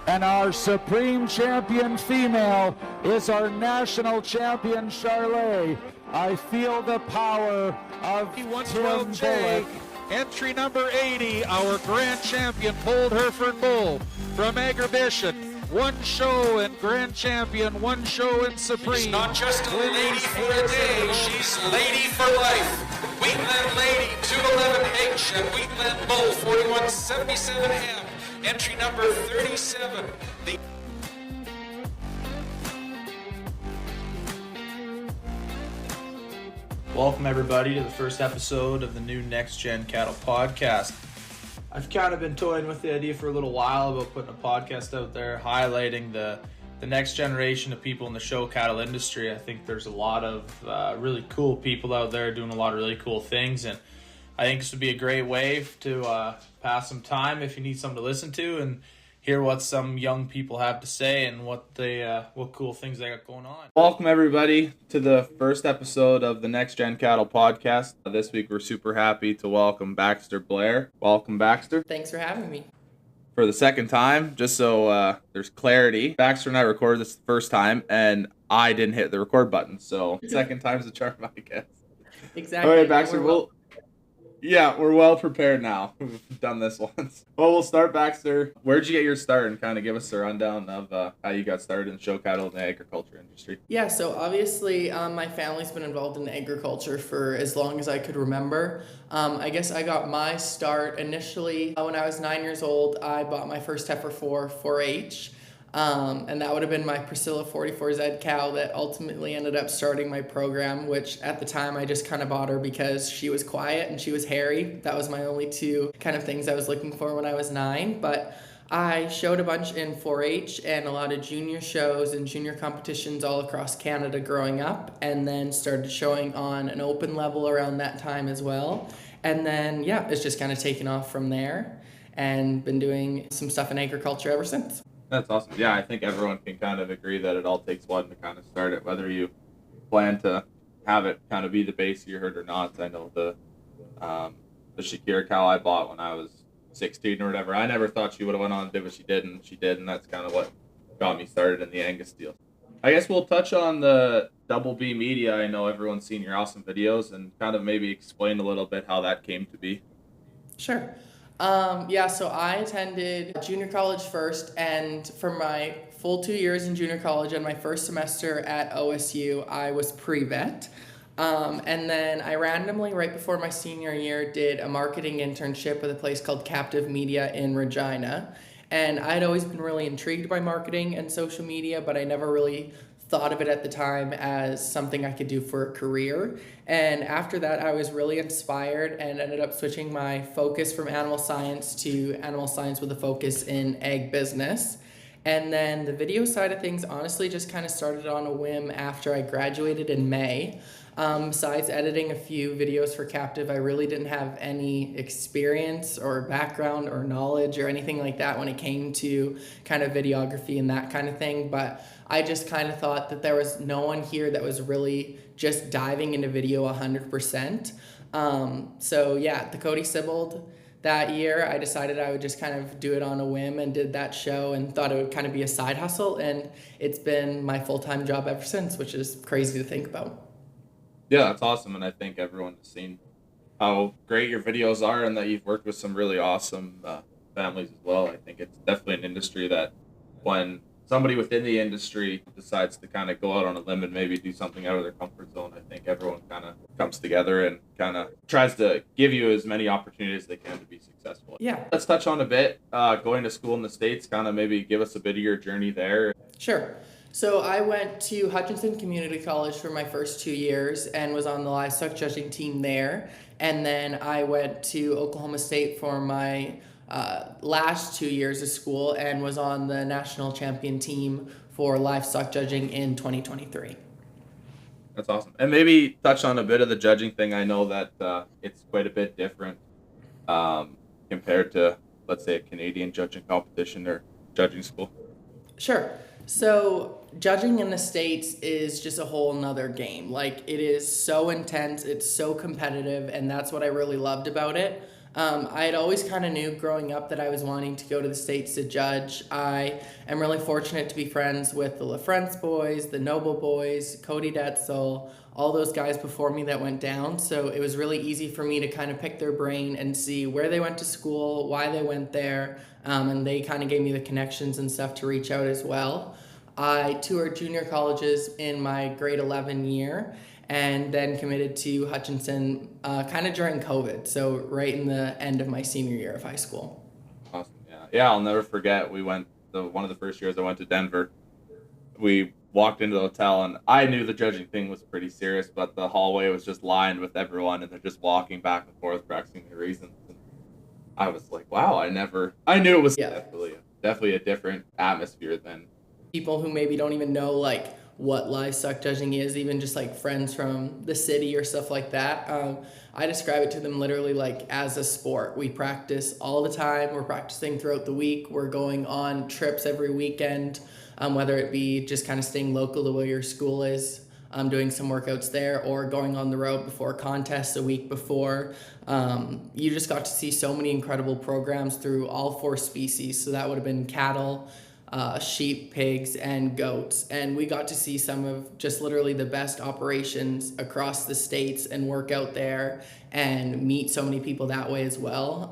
And our supreme champion female is our national champion, Charlet. I feel the power of Tim 112J, Bullock. entry number 80, our grand champion, Bold Hereford Bull from Agribition. One show in grand champion, one show in supreme. She's not just a lady for a day, she's lady for life. Wheatland Lady, 211H, and Wheatland Bull, 4177M. Entry number 37. Welcome everybody to the first episode of the new Next Gen Cattle Podcast. I've kind of been toying with the idea for a little while about putting a podcast out there highlighting the next generation of people in the show cattle industry. I think there's a lot of really cool people out there doing a lot of really cool things, and I think this would be a great way to pass some time if you need something to listen to and hear what some young people have to say and what cool things they got going on. Welcome everybody to the first episode of the Next Gen Cattle Podcast. This week we're super happy to welcome Baxter Blair. Welcome, Baxter. Thanks for having me. For the second time, just so there's clarity, Baxter and I recorded this the first time and I didn't hit the record button, so second time's the charm, I guess. Exactly. All right, Baxter, we're well prepared now. We've done this once. Well, we'll start, Baxter. Where'd you get your start, and kind of give us a rundown of how you got started in show cattle and the agriculture industry? Yeah, so obviously my family's been involved in agriculture for as long as I could remember. I guess I got my start initially when I was 9 years old. I bought my first heifer for 4-H. And that would have been my Priscilla 44Z cow that ultimately ended up starting my program, which at the time I just kind of bought her because she was quiet and she was hairy. That was my only two kind of things I was looking for when I was 9. But I showed a bunch in 4-H and a lot of junior shows and junior competitions all across Canada growing up, and then started showing on an open level around that time as well. And then, yeah, it's just kind of taken off from there and been doing some stuff in agriculture ever since. That's awesome. Yeah, I think everyone can kind of agree that it all takes one to kind of start it, whether you plan to have it kind of be the base of your herd or not. I know the Shakira cow I bought when I was 16 or whatever, I never thought she would have went on and did what she did, and she did, and that's kind of what got me started in the Angus deal. I guess we'll touch on the Double B Media. I know everyone's seen your awesome videos, and kind of maybe explain a little bit how that came to be. Sure. So I attended junior college first, and for my full 2 years in junior college and my first semester at OSU, I was pre-vet. And then I randomly, right before my senior year, did a marketing internship with a place called Captive Media in Regina. And I'd always been really intrigued by marketing and social media, but I never really thought of it at the time as something I could do for a career. And after that, I was really inspired and ended up switching my focus from animal science to animal science with a focus in ag business. And then the video side of things honestly just kind of started on a whim after I graduated in May. Besides editing a few videos for Captive, I really didn't have any experience or background or knowledge or anything like that when it came to kind of videography and that kind of thing. But I just kind of thought that there was no one here that was really just diving into video 100%. The Cody Sibbald that year, I decided I would just kind of do it on a whim and did that show and thought it would kind of be a side hustle. And it's been my full-time job ever since, which is crazy to think about. Yeah, that's awesome, and I think everyone has seen how great your videos are and that you've worked with some really awesome families as well. I think it's definitely an industry that when somebody within the industry decides to kind of go out on a limb and maybe do something out of their comfort zone, I think everyone kind of comes together and kind of tries to give you as many opportunities as they can to be successful. Yeah. Let's touch on a bit going to school in the States, kind of maybe give us a bit of your journey there. Sure. So I went to Hutchinson Community College for my first 2 years and was on the livestock judging team there. And then I went to Oklahoma State for my last 2 years of school and was on the national champion team for livestock judging in 2023. That's awesome. And maybe touch on a bit of the judging thing. I know that it's quite a bit different compared to, let's say, a Canadian judging competition or judging school. Sure. So judging in the States is just a whole nother game. Like, it is so intense, it's so competitive, and that's what I really loved about it. I had always kind of knew growing up that I was wanting to go to the States to judge. I am really fortunate to be friends with the LaFrance boys, the Noble boys, Cody Detzel, all those guys before me that went down. So it was really easy for me to kind of pick their brain and see where they went to school, why they went there, and they kind of gave me the connections and stuff to reach out as well. I toured junior colleges in my grade 11 year, and then committed to Hutchinson kind of during COVID, so right in the end of my senior year of high school. Awesome. Yeah, I'll never forget. We went one of the first years I went to Denver. We walked into the hotel, and I knew the judging thing was pretty serious, but the hallway was just lined with everyone, and they're just walking back and forth, practicing their reasons. And I was like, wow, I knew it was definitely a different atmosphere than people who maybe don't even know like what livestock judging is, even just like friends from the city or stuff like that. I describe it to them literally like as a sport. We practice all the time. We're practicing throughout the week. We're going on trips every weekend, whether it be just kind of staying local to where your school is, doing some workouts there, or going on the road before contests a week before. You just got to see so many incredible programs through all 4 species. So that would have been cattle, sheep, pigs, and goats. And we got to see some of just literally the best operations across the states and work out there and meet so many people that way as well.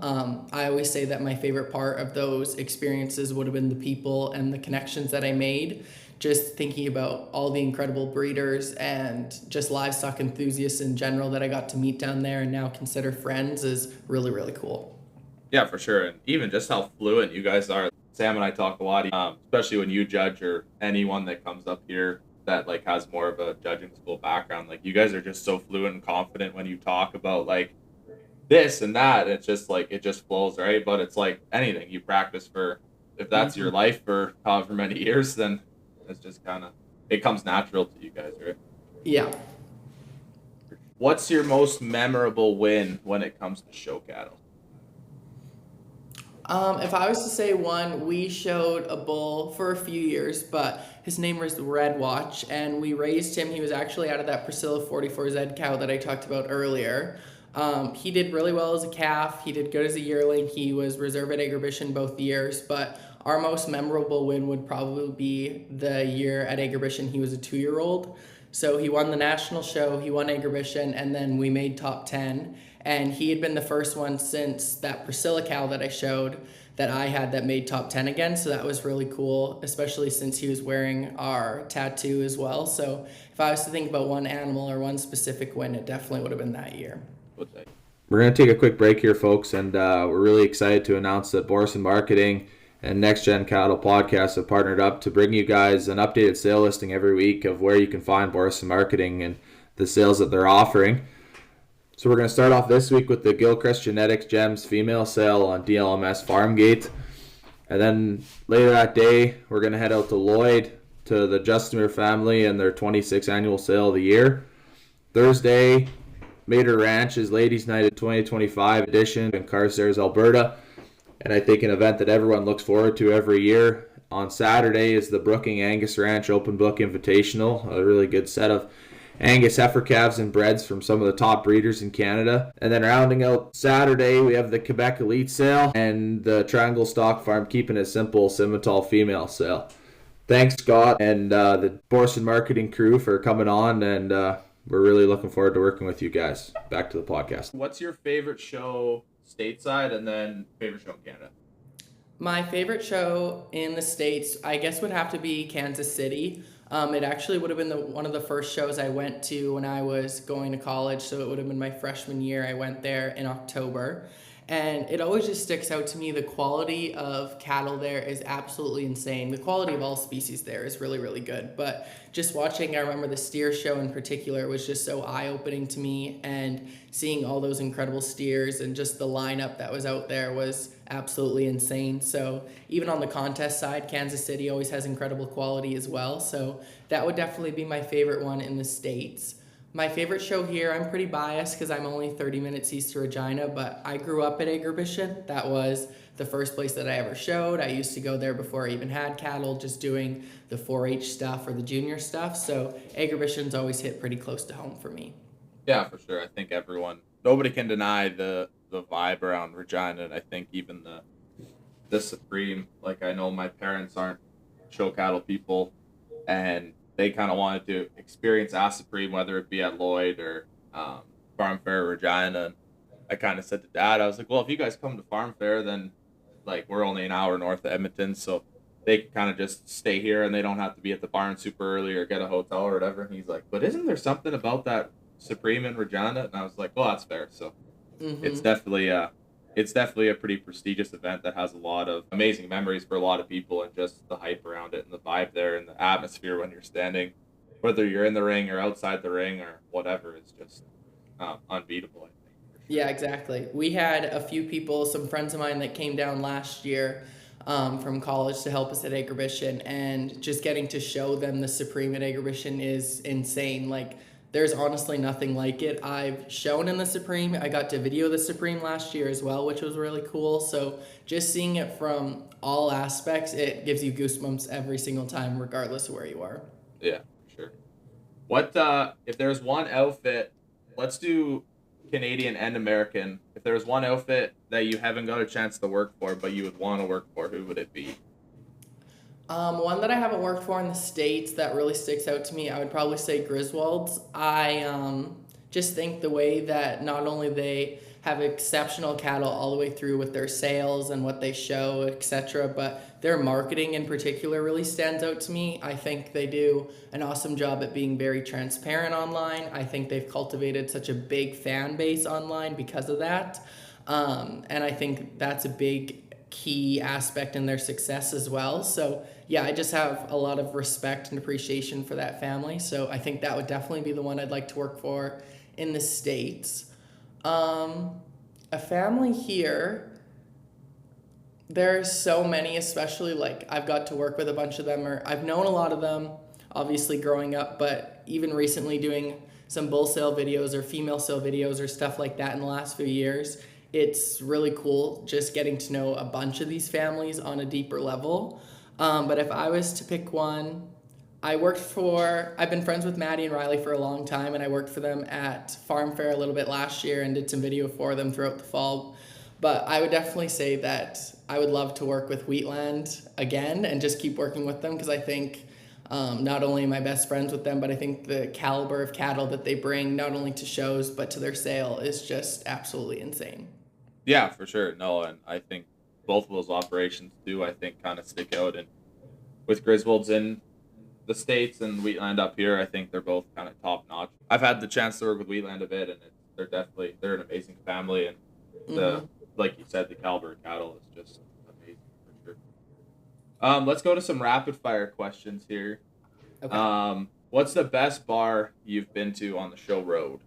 I always say that my favorite part of those experiences would have been the people and the connections that I made. Just thinking about all the incredible breeders and just livestock enthusiasts in general that I got to meet down there and now consider friends is really, really cool. Yeah, for sure. And even just how fluent you guys are. Sam and I talk a lot, especially when you judge or anyone that comes up here that like has more of a judging school background. Like you guys are just so fluent and confident when you talk about like this and that. It's just like it just flows, right? But it's like anything you practice for, if that's your life for however many years, then it's just kind of it comes natural to you guys, right? Yeah. What's your most memorable win when it comes to show cattle? If I was to say one, we showed a bull for a few years, but his name was Red Watch, and we raised him. He was actually out of that Priscilla 44Z cow that I talked about earlier. He did really well as a calf. He did good as a yearling. He was reserve at Agribition both years, but our most memorable win would probably be the year at Agribition. He was a 2-year-old. So he won the national show, he won Agribition, and then we made top 10. And he had been the first one since that Priscilla cow that I showed that I had that made top 10 again. So that was really cool, especially since he was wearing our tattoo as well. So if I was to think about one animal or one specific win, it definitely would have been that year. We're going to take a quick break here, folks, and we're really excited to announce that Borson Marketing and Next Gen Cattle Podcast have partnered up to bring you guys an updated sale listing every week of where you can find Borson Marketing and the sales that they're offering. So we're going to start off this week with the Gilchrist Genetics Gems female sale on DLMS Farmgate. And then later that day, we're going to head out to Lloyd to the Justimere family and their 26th annual sale of the year. Thursday, Mater Ranch's Ladies Night 2025 edition in Carstairs, Alberta. And I think an event that everyone looks forward to every year. On Saturday is the Brooking Angus Ranch Open Book Invitational, a really good set of Angus heifer calves and breds from some of the top breeders in Canada. And then rounding out Saturday, we have the Quebec Elite Sale and the Triangle Stock Farm Keeping It Simple Simmental Female Sale. Thanks, Scott, and the Borson Marketing crew for coming on, and we're really looking forward to working with you guys. Back to the podcast. What's your favorite show stateside and then favorite show in Canada? My favorite show in the States, I guess, would have to be Kansas City. It actually would have been one of the first shows I went to when I was going to college, so it would have been my freshman year. I went there in October, and it always just sticks out to me. The quality of cattle there is absolutely insane. The quality of all species there is really, really good, but just watching, I remember the steer show in particular was just so eye-opening to me, and seeing all those incredible steers and just the lineup that was out there was absolutely insane. So even on the contest side, Kansas City always has incredible quality as well. So that would definitely be my favorite one in the States. My favorite show here, I'm pretty biased because I'm only 30 minutes east of Regina, but I grew up at Agribition. That was the first place that I ever showed. I used to go there before I even had cattle, just doing the 4-H stuff or the junior stuff. So Agribition's always hit pretty close to home for me. Yeah, for sure. I think nobody can deny the vibe around Regina, and I think even the Supreme. Like, I know my parents aren't show cattle people, and they kind of wanted to experience a Supreme, whether it be at Lloyd or Farm Fair Regina. And I kind of said to Dad, I was like, well, if you guys come to Farm Fair, then like we're only an hour north of Edmonton, so they can kind of just stay here and they don't have to be at the barn super early or get a hotel or whatever. And he's like, but isn't there something about that Supreme in Regina? And I was like, well, that's fair. So it's definitely a pretty prestigious event that has a lot of amazing memories for a lot of people, and just the hype around it and the vibe there and the atmosphere when you're standing, whether you're in the ring or outside the ring or whatever, is just unbeatable, I think. Yeah, exactly. We had a few people, some friends of mine that came down last year from college to help us at Agribition, and just getting to show them the Supreme at Agribition is insane. Like, there's honestly nothing like it. I've shown in the Supreme. I got to video the Supreme last year as well, which was really cool. So just seeing it from all aspects, it gives you goosebumps every single time, regardless of where you are. Yeah, for sure. What if there's one outfit, let's do Canadian and American. If there's one outfit that you haven't got a chance to work for, but you would want to work for, who would it be? One that I haven't worked for in the States that really sticks out to me, I would probably say Griswold's. I just think the way that not only they have exceptional cattle all the way through with their sales and what they show, etc., but their marketing in particular really stands out to me. I think they do an awesome job at being very transparent online. I think they've cultivated such a big fan base online because of that. And I think that's a big key aspect in their success as well. So yeah, I just have a lot of respect and appreciation for that family. So I think that would definitely be the one I'd like to work for in the States. A family here, there's so many, especially like I've got to work with a bunch of them, or I've known a lot of them obviously growing up, but even recently doing some bull sale videos or female sale videos or stuff like that in the last few years. It's really cool just getting to know a bunch of these families on a deeper level. But if I was to pick one, I've been friends with Maddie and Riley for a long time, and I worked for them at Farm Fair a little bit last year and did some video for them throughout the fall. But I would definitely say that I would love to work with Wheatland again and just keep working with them, because I think not only am I best friends with them, but I think the caliber of cattle that they bring not only to shows but to their sale is just absolutely insane. Yeah, for sure. No, and I think both of those operations do, I think, kind of stick out. And with Griswold's in the States and Wheatland up here, I think they're both kind of top notch. I've had the chance to work with Wheatland a bit, and they're an amazing family. And like you said, the caliber of cattle is just amazing for sure. Let's go to some rapid fire questions here. Okay. What's the best bar you've been to on the show road,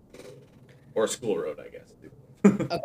or school road, I guess? Okay.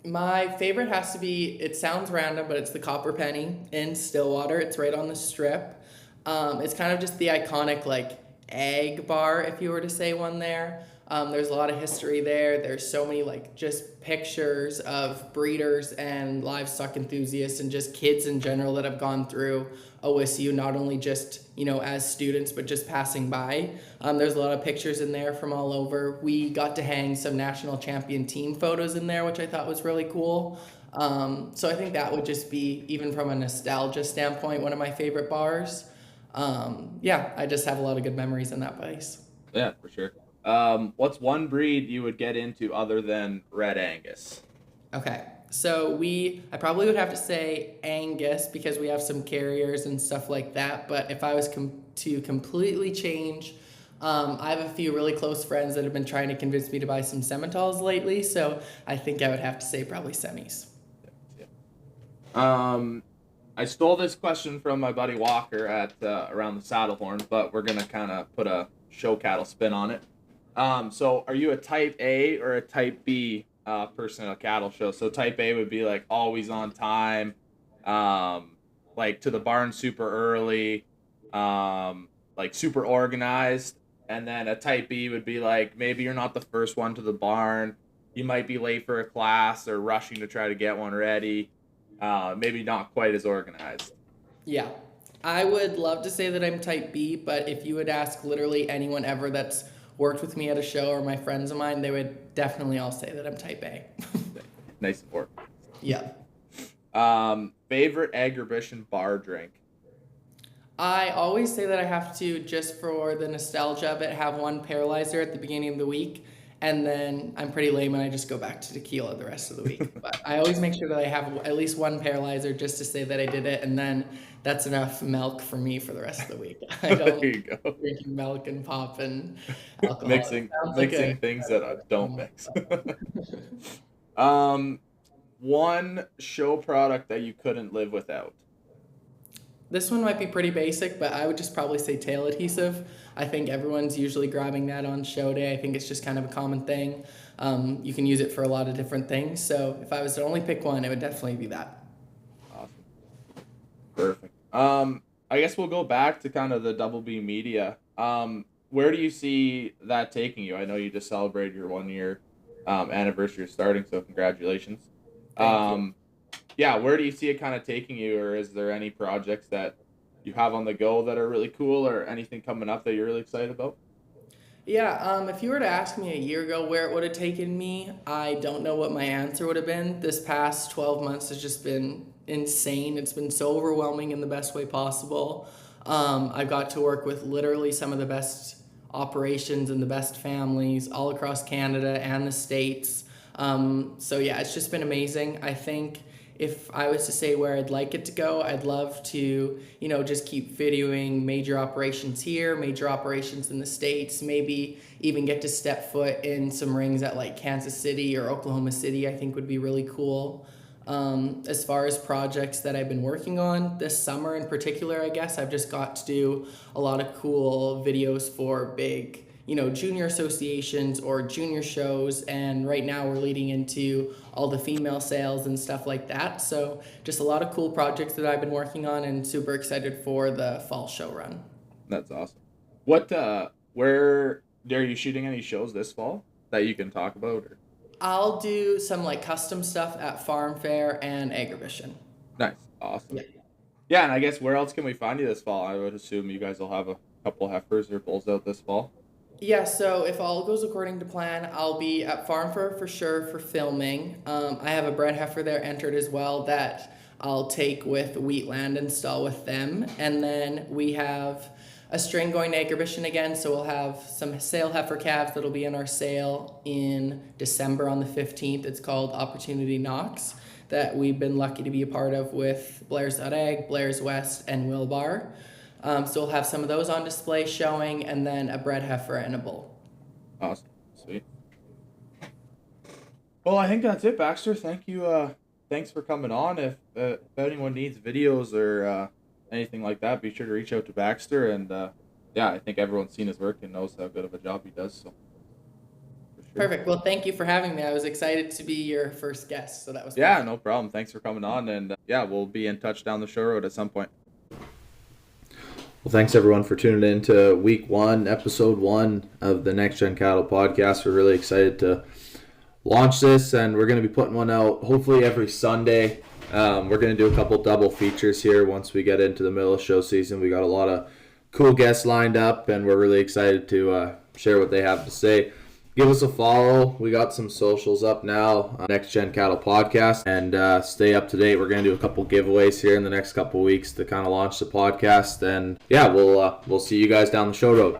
My favorite has to be, it sounds random, but it's the Copper Penny in Stillwater. It's right on the strip. It's kind of just the iconic like egg bar, if you were to say one there. There's a lot of history there. There's so many like just pictures of breeders and livestock enthusiasts and just kids in general that have gone through OSU, not only just, as students, but just passing by. There's a lot of pictures in there from all over. We got to hang some national champion team photos in there, which I thought was really cool. So I think that would just be, even from a nostalgia standpoint, one of my favorite bars. I just have a lot of good memories in that place. Yeah, for sure. What's one breed you would get into other than Red Angus? Okay, so I probably would have to say Angus, because we have some carriers and stuff like that. But if I was to completely change, I have a few really close friends that have been trying to convince me to buy some Simmentals lately. So I think I would have to say probably semis. Yeah. I stole this question from my buddy Walker at around the Saddle Horn, but we're gonna kind of put a show cattle spin on it. So are you a type A or a type B person at a cattle show? So type A would be like always on time, like to the barn super early, like super organized. And then a type B would be like, maybe you're not the first one to the barn. You might be late for a class or rushing to try to get one ready. Maybe not quite as organized. Yeah, I would love to say that I'm type B, but if you would ask literally anyone ever that's worked with me at a show or my friends of mine, they would definitely all say that I'm type A. Nice support. Yeah. Favorite Agribition bar drink? I always say that I have to, just for the nostalgia of it, have one paralyzer at the beginning of the week, and then I'm pretty lame and I just go back to tequila the rest of the week. But I always make sure that I have at least one paralyzer just to say that I did it, and then that's enough milk for me for the rest of the week. I don't There you go. drinking milk and pop and alcohol. Mixing things that don't mix. One show product that you couldn't live without. This one might be pretty basic, but I would just probably say tail adhesive. I think everyone's usually grabbing that on show day. I think it's just kind of a common thing. You can use it for a lot of different things. So if I was to only pick one, it would definitely be that. Awesome. Perfect. I guess we'll go back to kind of the Double B Media. Where do you see that taking you? I know you just celebrated your 1 year anniversary of starting, so congratulations. Thank you. Yeah, where do you see it kind of taking you, or is there any projects that you have on the go that are really cool, or anything coming up that you're really excited about? Yeah, if you were to ask me a year ago where it would have taken me, I don't know what my answer would have been. This past 12 months has just been insane. It's been so overwhelming in the best way possible. I've got to work with literally some of the best operations and the best families all across Canada and the States. So yeah, it's just been amazing. I think if I was to say where I'd like it to go, I'd love to, just keep videoing major operations here, major operations in the States, maybe even get to step foot in some rings at like Kansas City or Oklahoma City, I think would be really cool. As far as projects that I've been working on this summer in particular, I guess I've just got to do a lot of cool videos for big junior associations or junior shows, and right now we're leading into all the female sales and stuff like that. So just a lot of cool projects that I've been working on, and super excited for the fall show run. That's awesome. Where are you shooting any shows this fall that you can talk about? Or? I'll do some like custom stuff at Farm Fair and Agribition. Nice. Awesome. Yeah. Yeah, and I guess where else can we find you this fall? I would assume you guys will have a couple heifers or bulls out this fall. Yeah, so if all goes according to plan, I'll be at Farm Fair for sure for filming. I have a bred heifer there entered as well that I'll take with Wheatland and stall with them. And then we have a string going to Agribition again, so we'll have some sale heifer calves that'll be in our sale in December on the 15th. It's called Opportunity Knox, that we've been lucky to be a part of with Blair's Egg, Blair's West, and Wilbar. So we'll have some of those on display showing, and then a bred heifer and a bull. Awesome. Sweet. Well, I think that's it, Baxter. Thank you. Thanks for coming on. If anyone needs videos or anything like that, be sure to reach out to Baxter. And yeah, I think everyone's seen his work and knows how good of a job he does. So. Sure. Perfect. Well, thank you for having me. I was excited to be your first guest, so that was yeah, perfect. No problem. Thanks for coming on, and yeah, we'll be in touch down the show road at some point. Well, thanks everyone for tuning in to week 1, episode 1 of the Next Gen Cattle podcast. We're really excited to launch this, and we're going to be putting one out hopefully every Sunday. We're going to do a couple double features here once we get into the middle of show season. We got a lot of cool guests lined up, and we're really excited to share what they have to say. Give us a follow. We got some socials up now, Next Gen Cattle Podcast, and stay up to date. We're going to do a couple giveaways here in the next couple weeks to kind of launch the podcast, and yeah, we'll see you guys down the show road.